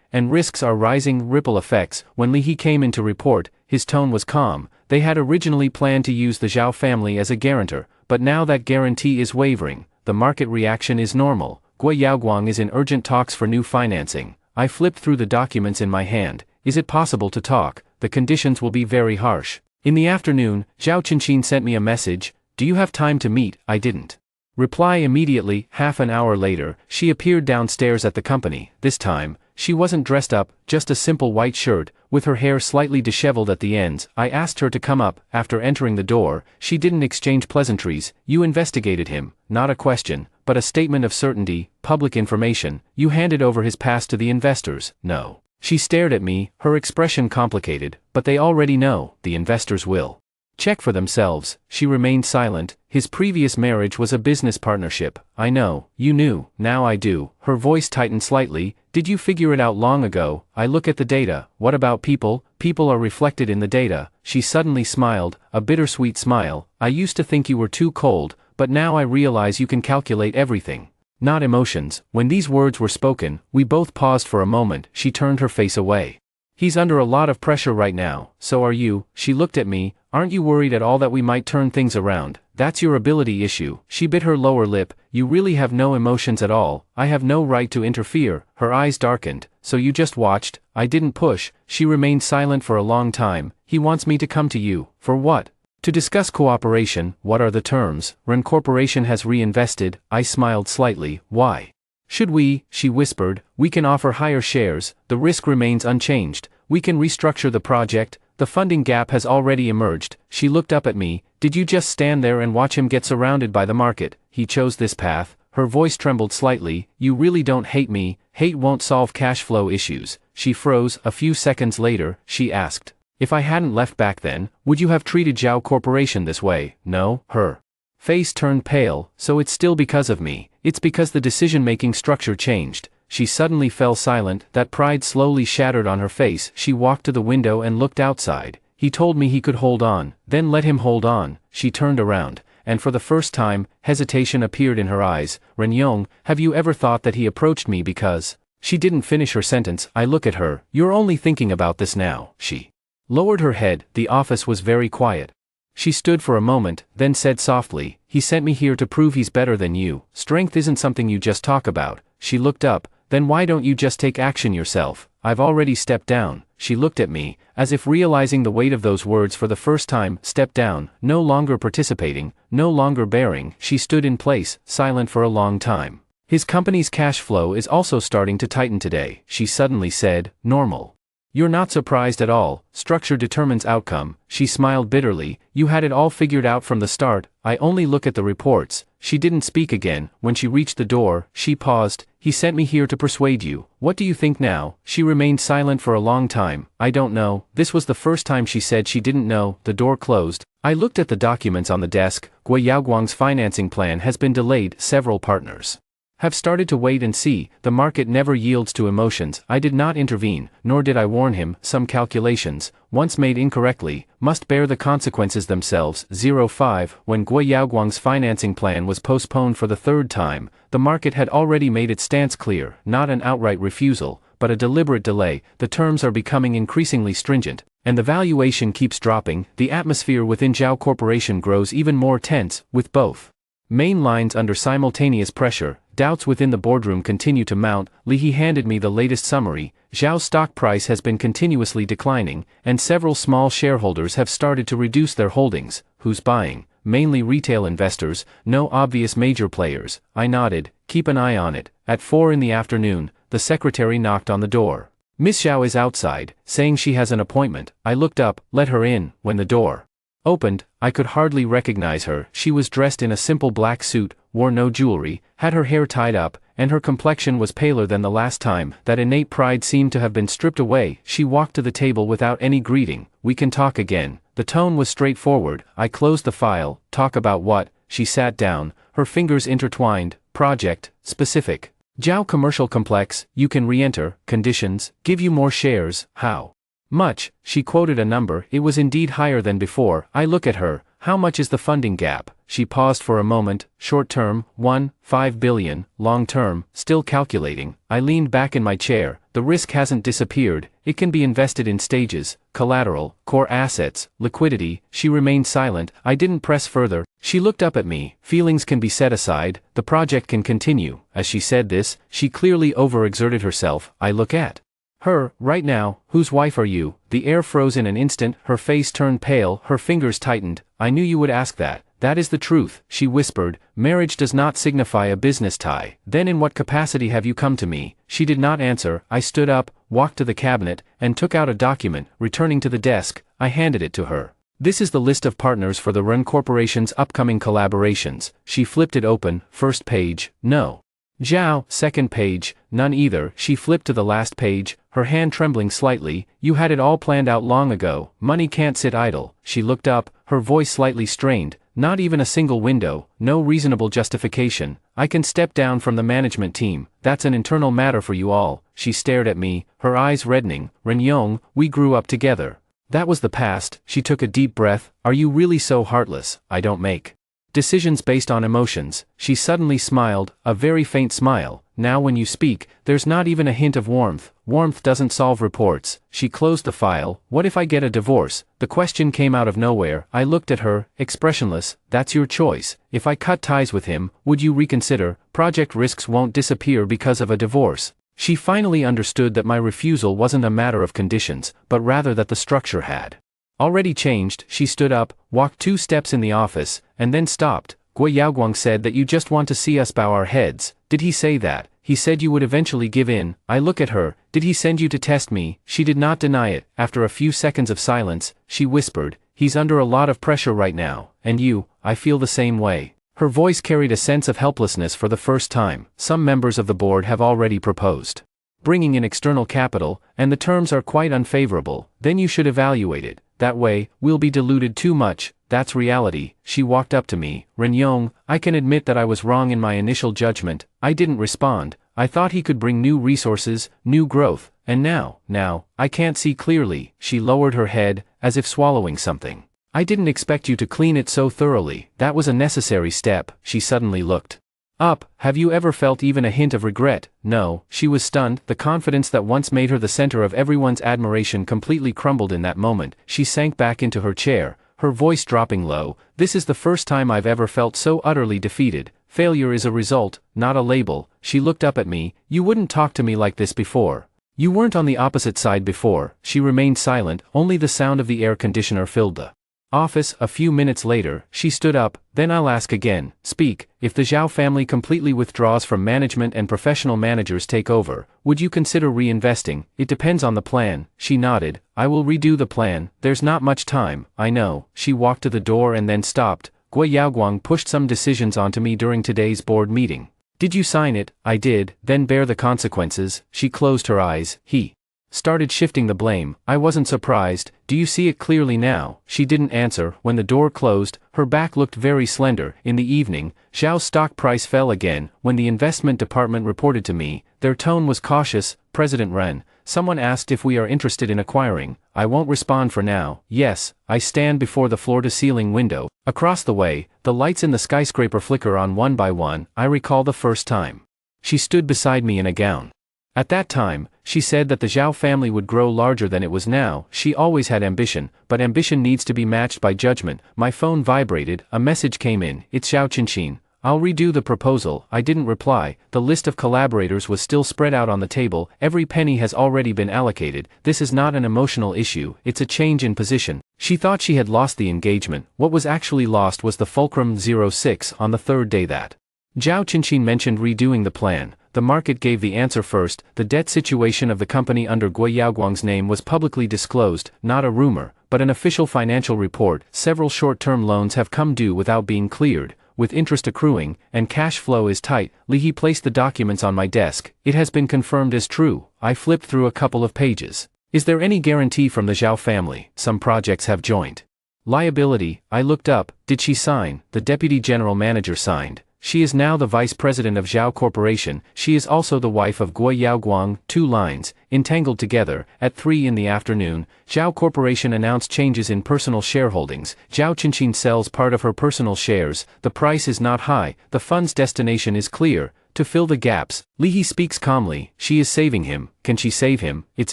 [SPEAKER 1] and risks are rising. Ripple effects. When Li He came in to report, his tone was calm. They had originally planned to use the Zhao family as a guarantor, but now that guarantee is wavering. The market reaction is normal. Gui Yaoguang is in urgent talks for new financing. I flipped through the documents in my hand. Is it possible to talk? The conditions will be very harsh. In the afternoon, Zhao Qinqin sent me a message. Do you have time to meet? I didn't reply immediately. Half an hour later, she appeared downstairs at the company. This time, she wasn't dressed up, just a simple white shirt, with her hair slightly disheveled at the ends. I asked her to come up. After entering the door, she didn't exchange pleasantries. You investigated him. Not a question, but a statement of certainty, public information. You handed over his past to the investors. No. She stared at me, her expression complicated, but they already know. The investors will check for themselves. She remained silent. His previous marriage was a business partnership. I know. You knew. Now I do. Her voice tightened slightly. Did you figure it out long ago? I look at the data. What about people? People are reflected in the data. She suddenly smiled, a bittersweet smile. I used to think you were too cold, but now I realize you can calculate everything. Not emotions. When these words were spoken, we both paused for a moment. She turned her face away. He's under a lot of pressure right now, so are you. She looked at me. Aren't you worried at all that we might turn things around? That's your ability issue. She bit her lower lip. You really have no emotions at all. I have no right to interfere. Her eyes darkened. So you just watched? I didn't push. She remained silent for a long time. He wants me to come to you. For what? To discuss cooperation. What are the terms? Run Corporation has reinvested. I smiled slightly. Why should we? She whispered. We can offer higher shares. The risk remains unchanged. We can restructure the project. The funding gap has already emerged. She looked up at me. Did you just stand there and watch him get surrounded by the market? He chose this path. Her voice trembled slightly. You really don't hate me. Hate won't solve cash flow issues. She froze. A few seconds later, she asked, if I hadn't left back then, would you have treated Zhao Corporation this way? No. Her face turned pale. So it's still because of me. It's because the decision-making structure changed. She suddenly fell silent. That pride slowly shattered on her face. She walked to the window and looked outside. He told me he could hold on. Then let him hold on. She turned around, and for the first time, hesitation appeared in her eyes. Renyong, have you ever thought that he approached me because... She didn't finish her sentence. I look at her. You're only thinking about this now. She lowered her head. The office was very quiet. She stood for a moment, then said softly, he sent me here to prove he's better than you. Strength isn't something you just talk about. She looked up. Then why don't you just take action yourself? I've already stepped down. She looked at me, as if realizing the weight of those words for the first time. Step down, no longer participating, no longer bearing. She stood in place, silent for a long time. His company's cash flow is also starting to tighten today, she suddenly said. Normal. You're not surprised at all. Structure determines outcome. She smiled bitterly. You had it all figured out from the start. I only look at the reports. She didn't speak again. When she reached the door, she paused. He sent me here to persuade you. What do you think now? She remained silent for a long time. I don't know. This was the first time she said she didn't know. The door closed. I looked at the documents on the desk. Gui Yaoguang's financing plan has been delayed. Several partners have started to wait and see. The market never yields to emotions. I did not intervene, nor did I warn him. Some calculations, once made incorrectly, must bear the consequences themselves. 05. When Gui Yaoguang's financing plan was postponed for the third time, the market had already made its stance clear. Not an outright refusal, but a deliberate delay. The terms are becoming increasingly stringent, and the valuation keeps dropping. The atmosphere within Zhao Corporation grows even more tense, with both main lines under simultaneous pressure. Doubts within the boardroom continue to mount. He handed me the latest summary. Zhao's stock price has been continuously declining, and several small shareholders have started to reduce their holdings. Who's buying? Mainly retail investors, no obvious major players. I nodded. Keep an eye on it. At 4 in the afternoon, the secretary knocked on the door. Miss Zhao is outside, saying she has an appointment. I looked up. Let her in. When the door opened, I could hardly recognize her. She was dressed in a simple black suit, wore no jewelry, had her hair tied up, and her complexion was paler than the last time. That innate pride seemed to have been stripped away. She walked to the table without any greeting. We can talk again. The tone was straightforward. I closed the file. Talk about what? She sat down, her fingers intertwined. Project, specific. Zhao commercial complex, you can re-enter. Conditions, give you more shares. How much? She quoted a number. It was indeed higher than before. I look at her. How much is the funding gap? She paused for a moment. Short term, 1.5 billion. Long term, still calculating. I leaned back in my chair. The risk hasn't disappeared. It can be invested in stages. Collateral, core assets, liquidity. She remained silent. I didn't press further. She looked up at me. Feelings can be set aside. The project can continue. As she said this, she clearly overexerted herself. I look at her. Right now. Whose wife are you? The air froze in an instant. Her face turned pale. Her fingers tightened. I knew you would ask that. That is the truth, she whispered. Marriage does not signify a business tie. Then in what capacity have you come to me? She did not answer. I stood up, walked to the cabinet, and took out a document. Returning to the desk, I handed it to her. This is the list of partners for the Run Corporation's upcoming collaborations. She flipped it open. First page, no. Zhao. Second page, none either. She flipped to the last page, her hand trembling slightly. You had it all planned out long ago. Money can't sit idle. She looked up, her voice slightly strained. Not even a single window, no reasonable justification. I can step down from the management team. That's an internal matter for you all. She stared at me, her eyes reddening. Renyong, we grew up together. That was the past. She took a deep breath. Are you really so heartless? I don't make decisions based on emotions. She suddenly smiled, a very faint smile. now when you speak, there's not even a hint of warmth. Warmth doesn't solve reports. She closed the file. What if I get a divorce? The question came out of nowhere. I looked at her, expressionless. That's your choice. If I cut ties with him, would you reconsider? Project risks won't disappear because of a divorce. She finally understood that my refusal wasn't a matter of conditions, but rather that the structure had already changed. She stood up, walked 2 steps in the office, and then stopped. Guo Yaoguang said that you just want to see us bow our heads. Did he say that? He said you would eventually give in. I look at her. Did he send you to test me? She did not deny it. After a few seconds of silence, she whispered, he's under a lot of pressure right now, and I feel the same way. Her voice carried a sense of helplessness for the first time. Some members of the board have already proposed bringing in external capital, and the terms are quite unfavorable. Then you should evaluate it. That way, we'll be diluted too much. That's reality. She walked up to me. Renyong, I can admit that I was wrong in my initial judgment. I didn't respond. I thought he could bring new resources, new growth, and now, I can't see clearly. She lowered her head, as if swallowing something. I didn't expect you to clean it so thoroughly. That was a necessary step. She suddenly looked up. Have you ever felt even a hint of regret? No. She was stunned. The confidence that once made her the center of everyone's admiration completely crumbled in that moment. She sank back into her chair, her voice dropping low. This is the first time I've ever felt so utterly defeated. Failure is a result, not a label. She looked up at me. You wouldn't talk to me like this before. You weren't on the opposite side before. She remained silent. Only the sound of the air conditioner filled the office. A few minutes later, she stood up. Then I'll ask again. Speak. If the Zhao family completely withdraws from management and professional managers take over, would you consider reinvesting? It depends on the plan. She nodded. I will redo the plan. There's not much time. I know. She walked to the door and then stopped. Guo Yaoguang pushed some decisions onto me during today's board meeting. Did you sign it? I did. Then bear the consequences. She closed her eyes. He started shifting the blame. I wasn't surprised. Do you see it clearly now? She didn't answer. When the door closed, her back looked very slender. In the evening, Zhao's stock price fell again. When the investment department reported to me, their tone was cautious. President Ren, someone asked if we are interested in acquiring. I won't respond for now. Yes. I stand before the floor-to-ceiling window. Across the way, the lights in the skyscraper flicker on one by one. I recall the first time she stood beside me in a gown. At that time, she said that the Zhao family would grow larger than it was now. She always had ambition, but ambition needs to be matched by judgment. My phone vibrated. A message came in. It's Zhao Qinqin. I'll redo the proposal. I didn't reply. The list of collaborators was still spread out on the table. Every penny has already been allocated. This is not an emotional issue. It's a change in position. She thought she had lost the engagement. What was actually lost was the fulcrum 06 on the third day that Zhao Qinqin mentioned redoing the plan. The market gave the answer first. The debt situation of the company under Guo Yaoguang's name was publicly disclosed, not a rumor, but an official financial report. Several short-term loans have come due without being cleared, with interest accruing, and cash flow is tight. Li He placed the documents on my desk. It has been confirmed as true. I flipped through a couple of pages. Is there any guarantee from the Zhao family? Some projects have joint liability. I looked up. Did she sign? The deputy general manager signed. She is now the vice president of Zhao Corporation. She is also the wife of Guo Yaoguang. 2 lines, entangled together. At 3 in the afternoon, Zhao Corporation announced changes in personal shareholdings. Zhao Qinqin sells part of her personal shares. The price is not high. The fund's destination is clear. To fill the gaps, Li He speaks calmly. She is saving him. Can she save him? It's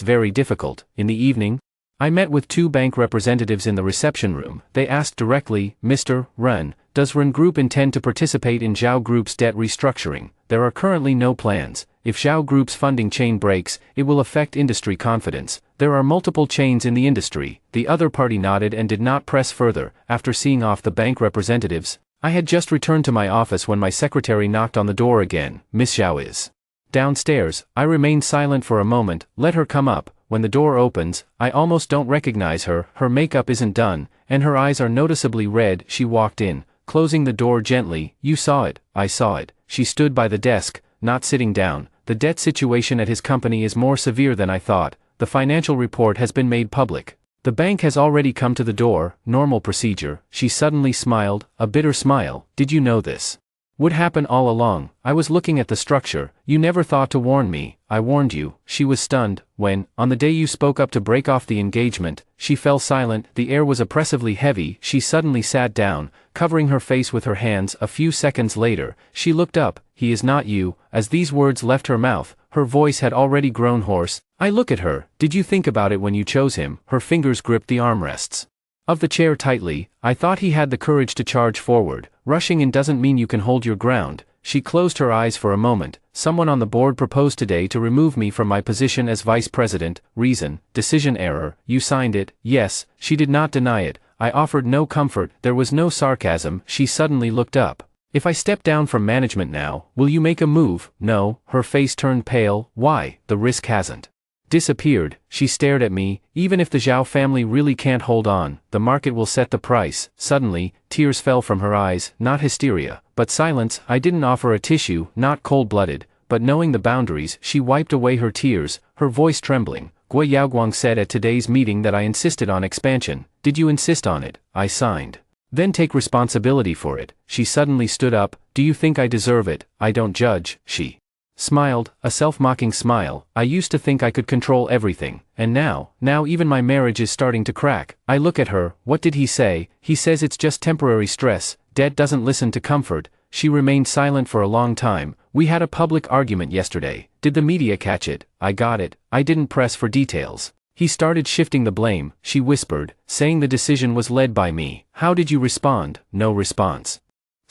[SPEAKER 1] very difficult. In the evening, I met with 2 bank representatives in the reception room. They asked directly, Mr. Ren, does Ren Group intend to participate in Zhao Group's debt restructuring? There are currently no plans. If Zhao Group's funding chain breaks, it will affect industry confidence. There are multiple chains in the industry. The other party nodded and did not press further. After seeing off the bank representatives, I had just returned to my office when my secretary knocked on the door again. Miss Zhao is downstairs. I remained silent for a moment. Let her come up. When the door opens, I almost don't recognize her. Her makeup isn't done, and her eyes are noticeably red. She walked in, closing the door gently. You saw it. I saw it. She stood by the desk, not sitting down. The debt situation at his company is more severe than I thought. The financial report has been made public. The bank has already come to the door. Normal procedure. She suddenly smiled, a bitter smile. Did you know this? Would happen all along. I was looking at the structure. You never thought to warn me. I warned you. She was stunned when, on the day you spoke up to break off the engagement, she fell silent. The air was oppressively heavy. She suddenly sat down, covering her face with her hands. A few seconds later, she looked up. He is not you. As these words left her mouth, her voice had already grown hoarse. I look at her. Did you think about it when you chose him? Her fingers gripped the armrests of the chair tightly. I thought he had the courage to charge forward. Rushing in doesn't mean you can hold your ground. She closed her eyes for a moment. Someone on the board proposed today to remove me from my position as vice president. Reason, decision error. You signed it. Yes, she did not deny it. I offered no comfort. There was no sarcasm. She suddenly looked up. If I step down from management now, will you make a move? No. Her face turned pale. Why? The risk hasn't disappeared. She stared at me. Even if the Zhao family really can't hold on, the market will set the price. Suddenly, tears fell from her eyes, not hysteria, but silence. I didn't offer a tissue, not cold-blooded, but knowing the boundaries, she wiped away her tears, her voice trembling. Gui Yaoguang said at today's meeting that I insisted on expansion. Did you insist on it? I signed. Then take responsibility for it. She suddenly stood up. Do you think I deserve it? I don't judge. She smiled, a self-mocking smile. I used to think I could control everything, and now even my marriage is starting to crack. I look at her. What did he say? He says it's just temporary stress. Debt doesn't listen to comfort. She remained silent for a long time. We had a public argument yesterday. Did the media catch it? I got it. I didn't press for details. He started shifting the blame. She whispered, saying the decision was led by me. How did you respond? No response.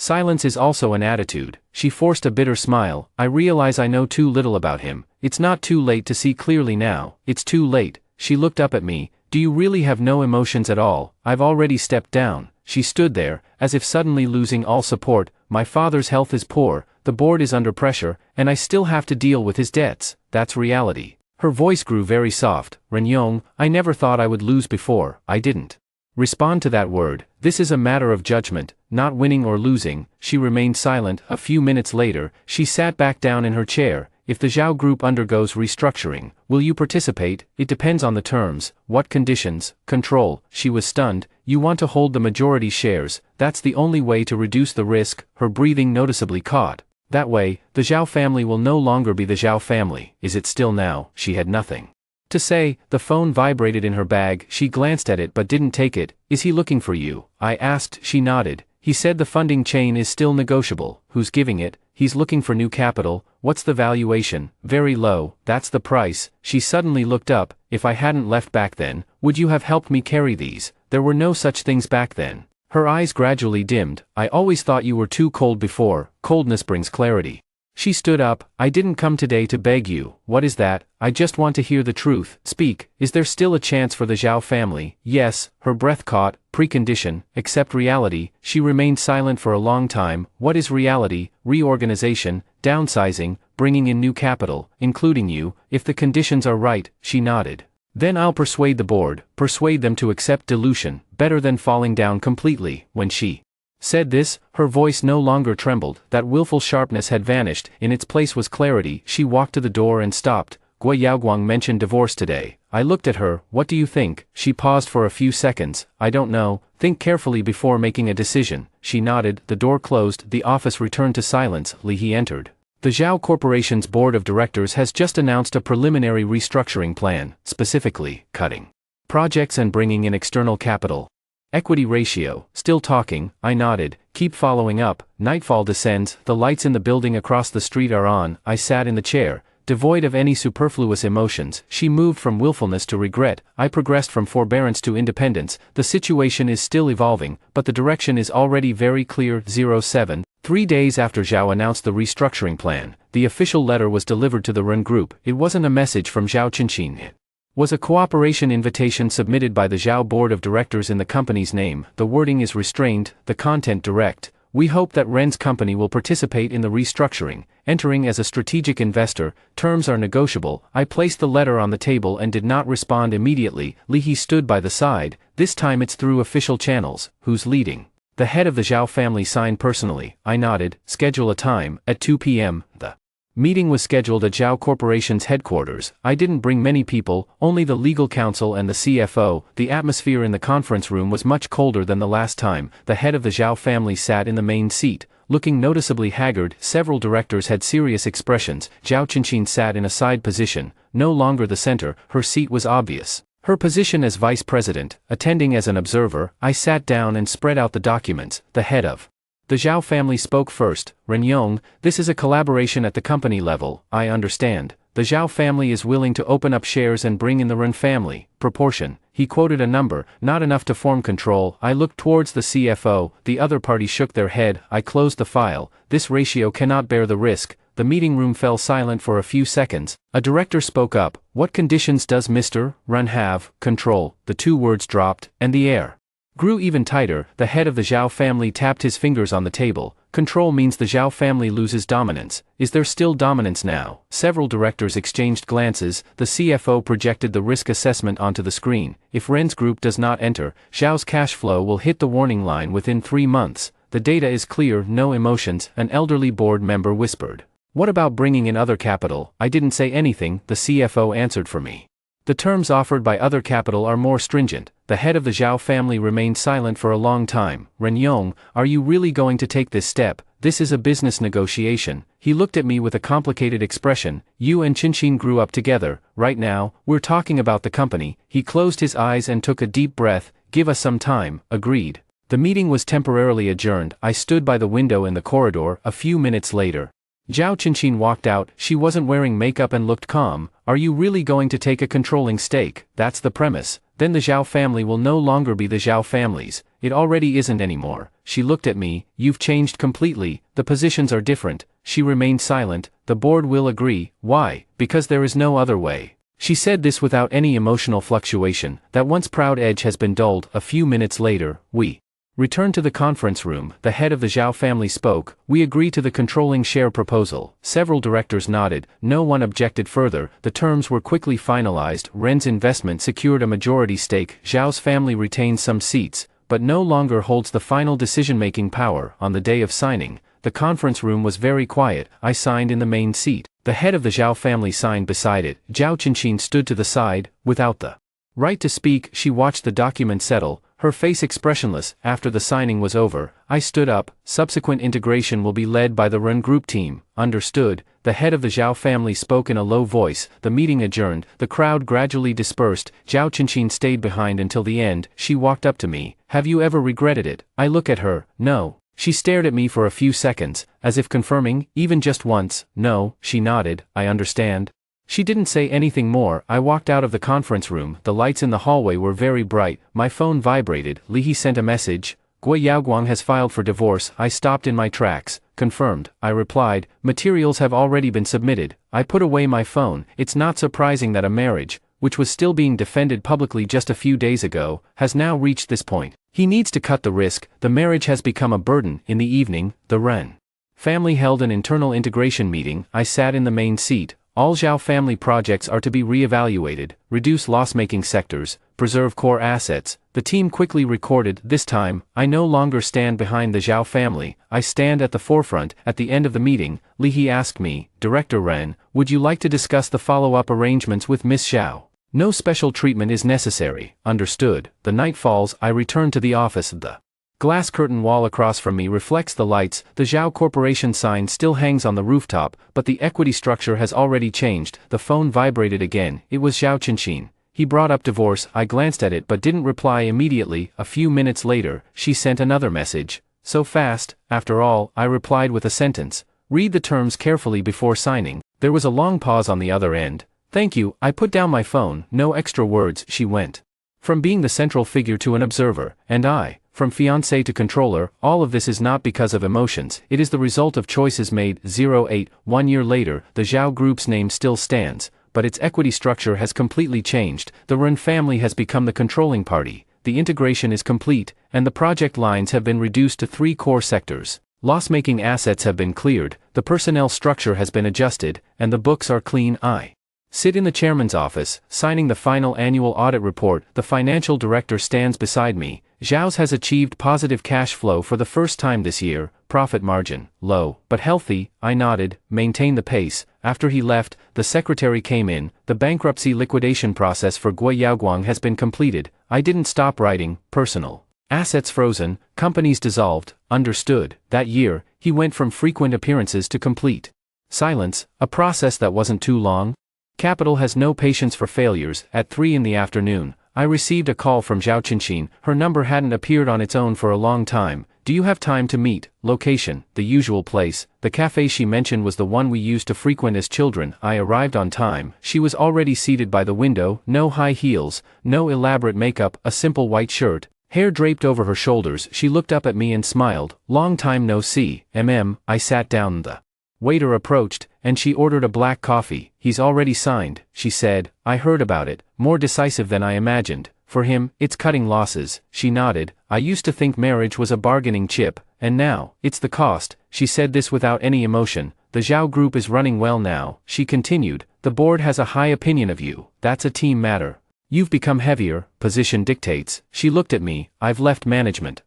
[SPEAKER 1] Silence is also an attitude. She forced a bitter smile. I realize I know too little about him. It's not too late to see clearly now. It's too late. She looked up at me. Do you really have no emotions at all? I've already stepped down. She stood there, as if suddenly losing all support. My father's health is poor, the board is under pressure, and I still have to deal with his debts. That's reality. Her voice grew very soft. Renyong, I never thought I would lose before. I didn't respond to that word. This is a matter of judgment, not winning or losing. She remained silent. A few minutes later, she sat back down in her chair. If the Zhao Group undergoes restructuring, will you participate? It depends on the terms. What conditions? Control. She was stunned. You want to hold the majority shares. That's the only way to reduce the risk. Her breathing noticeably caught. That way, the Zhao family will no longer be the Zhao family. Is it still now? She had nothing to say. The phone vibrated in her bag. She glanced at it but didn't take it. Is he looking for you? I asked. She nodded. He said the funding chain is still negotiable. Who's giving it? He's looking for new capital. What's the valuation? Very low. That's the price. She suddenly looked up. If I hadn't left back then, would you have helped me carry these? There were no such things back then. Her eyes gradually dimmed. I always thought you were too cold before. Coldness brings clarity. She stood up. I didn't come today to beg you. What is that? I just want to hear the truth. Speak. Is there still a chance for the Zhao family? Yes. Her breath caught. Precondition. Accept reality. She remained silent for a long time. What is reality? Reorganization, downsizing, bringing in new capital, including you. If the conditions are right. She nodded. Then I'll persuade the board, persuade them to accept dilution, better than falling down completely. When she said this, her voice no longer trembled. That willful sharpness had vanished. In its place was clarity. She walked to the door and stopped. Gui Yaoguang mentioned divorce today. I looked at her. What do you think? She paused for a few seconds. I don't know. Think carefully before making a decision. She nodded. The door closed. The office returned to silence. Li He entered. The Zhao Corporation's board of directors has just announced a preliminary restructuring plan, specifically, cutting projects and bringing in external capital. Equity ratio. Still talking? I nodded. Keep following up. Nightfall descends. The lights in the building across the street are on. I sat in the chair, devoid of any superfluous emotions. She moved from willfulness to regret. I progressed from forbearance to independence. The situation is still evolving, but the direction is already very clear. 07. 3 days after Zhao announced the restructuring plan, the official letter was delivered to the Run Group. It wasn't a message from Zhao Qinqin. It was a cooperation invitation submitted by the Zhao board of directors in the company's name. The wording is restrained, the content direct. We hope that Ren's company will participate in the restructuring, entering as a strategic investor. Terms are negotiable. I placed the letter on the table and did not respond immediately. Li He stood by the side. This time it's through official channels. Who's leading? The head of the Zhao family signed personally. I nodded. Schedule a time. At 2 p.m. The meeting was scheduled at Zhao Corporation's headquarters. I didn't bring many people, only the legal counsel and the CFO. The atmosphere in the conference room was much colder than the last time. The head of the Zhao family sat in the main seat, looking noticeably haggard. Several directors had serious expressions. Zhao Qinqin sat in a side position, no longer the center. Her seat was obvious. Her position as vice president, attending as an observer. I sat down and spread out the documents. The head of the Zhao family spoke first. Ren Yong, this is a collaboration at the company level, I understand. The Zhao family is willing to open up shares and bring in the Ren family. Proportion. He quoted a number, not enough to form control. I looked towards the CFO, the other party shook their head. I closed the file. This ratio cannot bear the risk. The meeting room fell silent for a few seconds. A director spoke up. What conditions does Mr. Ren have? Control. The two words dropped, and the air grew even tighter. The head of the Zhao family tapped his fingers on the table. Control means the Zhao family loses dominance. Is there still dominance now? Several directors exchanged glances. The CFO projected the risk assessment onto the screen. If Ren's group does not enter, Zhao's cash flow will hit the warning line within 3 months. The data is clear, no emotions, an elderly board member whispered. What about bringing in other capital? I didn't say anything, the CFO answered for me. The terms offered by other capital are more stringent. The head of the Zhao family remained silent for a long time. Ren Yong, are you really going to take this step? This is a business negotiation. He looked at me with a complicated expression. You and Qinqin grew up together. Right now, we're talking about the company. He closed his eyes and took a deep breath. Give us some time. Agreed. The meeting was temporarily adjourned. I stood by the window in the corridor. A few minutes later, Zhao Qinqin walked out. She wasn't wearing makeup and looked calm. Are you really going to take a controlling stake? That's the premise. Then the Zhao family will no longer be the Zhao families. It already isn't anymore. She looked at me. You've changed completely. The positions are different. She remained silent. The board will agree. Why? Because there is no other way. She said this without any emotional fluctuation. That once proud edge has been dulled. A few minutes later, we returned to the conference room. The head of the Zhao family spoke. We agree to the controlling share proposal. Several directors nodded. No one objected further. The terms were quickly finalized. Ren's investment secured a majority stake. Zhao's family retains some seats, but no longer holds the final decision-making power. On the day of signing, the conference room was very quiet. I signed in the main seat. The head of the Zhao family signed beside it. Zhao Qinqin stood to the side, without the right to speak. She watched the document settle, her face expressionless. After the signing was over, I stood up. Subsequent integration will be led by the Ren Group team. Understood. The head of the Zhao family spoke in a low voice. The meeting adjourned. The crowd gradually dispersed. Zhao Qinqin stayed behind until the end. She walked up to me. Have you ever regretted it? I look at her. No. She stared at me for a few seconds, as if confirming, even just once. No. She nodded. I understand. She didn't say anything more. I walked out of the conference room. The lights in the hallway were very bright. My phone vibrated. Li He sent a message. Gui Yaoguang has filed for divorce. I stopped in my tracks. Confirmed. I replied. Materials have already been submitted. I put away my phone. It's not surprising that a marriage, which was still being defended publicly just a few days ago, has now reached this point. He needs to cut the risk. The marriage has become a burden. In the evening, the Ren family held an internal integration meeting. I sat in the main seat. All Zhao family projects are to be re-evaluated, reduce loss-making sectors, preserve core assets. The team quickly recorded. This time, I no longer stand behind the Zhao family. I stand at the forefront. At the end of the meeting, Li He asked me, Director Ren, would you like to discuss the follow-up arrangements with Miss Zhao? No special treatment is necessary. Understood. The night falls. I return to the office. The glass curtain wall across from me reflects the lights. The Zhao Corporation sign still hangs on the rooftop, but the equity structure has already changed. The phone vibrated again. It was Zhao Qinqin. He brought up divorce. I glanced at it but didn't reply immediately. A few minutes later, she sent another message. So fast? After all, I replied with a sentence. Read the terms carefully before signing. There was a long pause on the other end. Thank you. I put down my phone. No extra words. She went from being the central figure to an observer, and I, from fiancé to controller. All of this is not because of emotions, it is the result of choices made. 08, 1 year later, the Zhao Group's name still stands, but its equity structure has completely changed. The Ren family has become the controlling party, the integration is complete, and the project lines have been reduced to 3 core sectors. Loss-making assets have been cleared, the personnel structure has been adjusted, and the books are clean. I sit in the chairman's office, signing the final annual audit report. The financial director stands beside me. Zhao's has achieved positive cash flow for the first time this year. Profit margin, low, but healthy. I nodded. Maintain the pace. After he left, the secretary came in. The bankruptcy liquidation process for Gui Yaoguang has been completed. I didn't stop writing. Personal assets frozen, companies dissolved. Understood. That year, he went from frequent appearances to complete silence, a process that wasn't too long. Capital has no patience for failures. At 3 in the afternoon, I received a call from Zhao Qinshin. Her number hadn't appeared on its own for a long time. Do you have time to meet? Location, the usual place. The cafe she mentioned was the one we used to frequent as children. I arrived on time. She was already seated by the window, no high heels, no elaborate makeup, a simple white shirt, hair draped over her shoulders. She looked up at me and smiled. Long time no see, I sat down. The waiter approached, and she ordered a black coffee. He's already signed, she said. I heard about it. More decisive than I imagined. For him, it's cutting losses. She nodded. I used to think marriage was a bargaining chip, and now, it's the cost. She said this without any emotion. The Zhao group is running well now, she continued. The board has a high opinion of you. That's a team matter. You've become heavier, position dictates. She looked at me. I've left management.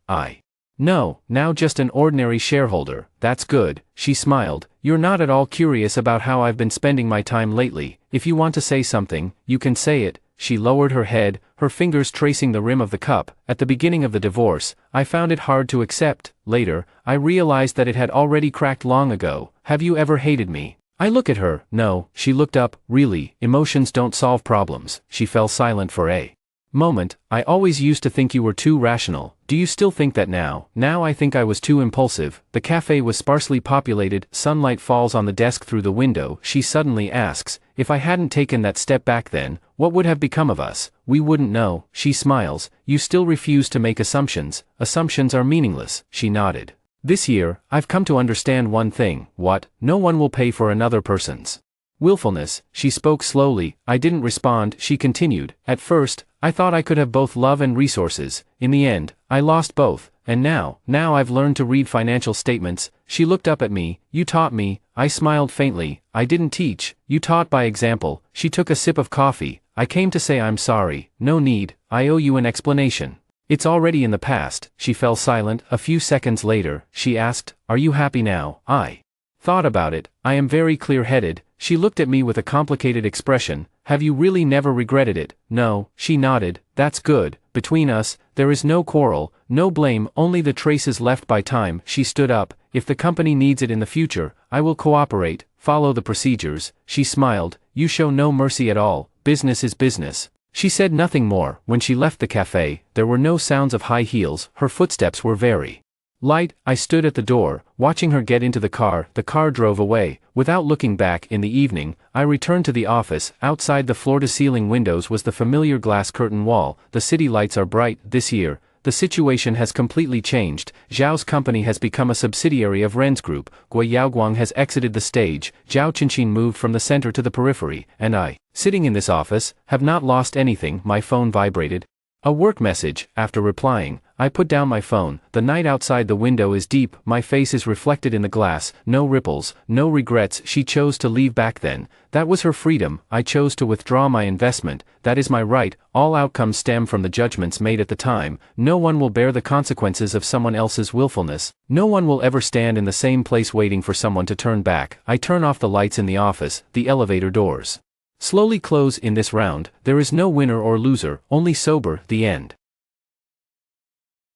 [SPEAKER 1] No, now just an ordinary shareholder. That's good, she smiled. You're not at all curious about how I've been spending my time lately. If you want to say something, you can say it. She lowered her head, her fingers tracing the rim of the cup. At the beginning of the divorce, I found it hard to accept. Later, I realized that it had already cracked long ago. Have you ever hated me? I look at her. No. She looked up. Really, emotions don't solve problems. She fell silent for a moment. I always used to think you were too rational. Do you still think that now? Now I think I was too impulsive. The cafe was sparsely populated. Sunlight falls on the desk through the window. She suddenly asks, if I hadn't taken that step back then, what would have become of us? We wouldn't know. She smiles. You still refuse to make assumptions. Assumptions are meaningless. She nodded. This year, I've come to understand one thing. What? No one will pay for another person's willfulness. She spoke slowly. I didn't respond. She continued. At first, I thought I could have both love and resources. In the end, I lost both. And now I've learned to read financial statements. She looked up at me. You taught me. I smiled faintly. I didn't teach. You taught by example. She took a sip of coffee. I came to say I'm sorry. No need. I owe you an explanation. It's already in the past. She fell silent. A few seconds later, she asked, are you happy now? I thought about it. I am very clear-headed. She looked at me with a complicated expression. Have you really never regretted it? No, she nodded. That's good. Between us, there is no quarrel, no blame, only the traces left by time. She stood up. If the company needs it in the future, I will cooperate, follow the procedures. She smiled. You show no mercy at all. Business is business. She said nothing more. When she left the cafe, there were no sounds of high heels. Her footsteps were very light. I stood at the door, watching her get into the car. The car drove away. Without looking back. In the evening, I returned to the office. Outside the floor-to-ceiling windows was the familiar glass curtain wall. The city lights are bright. This year, the situation has completely changed. Zhao's company has become a subsidiary of Ren's group. Gui Yaoguang has exited the stage. Zhao Qinshin moved from the center to the periphery. And I, sitting in this office, have not lost anything. My phone vibrated. A work message. After replying, I put down my phone. The night outside the window is deep. My face is reflected in the glass. No ripples, no regrets. She chose to leave back then. That was her freedom. I chose to withdraw my investment. That is my right. All outcomes stem from the judgments made at the time. No one will bear the consequences of someone else's willfulness. No one will ever stand in the same place waiting for someone to turn back. I turn off the lights in the office. The elevator doors slowly close. In this round, there is no winner or loser, only sober. The end.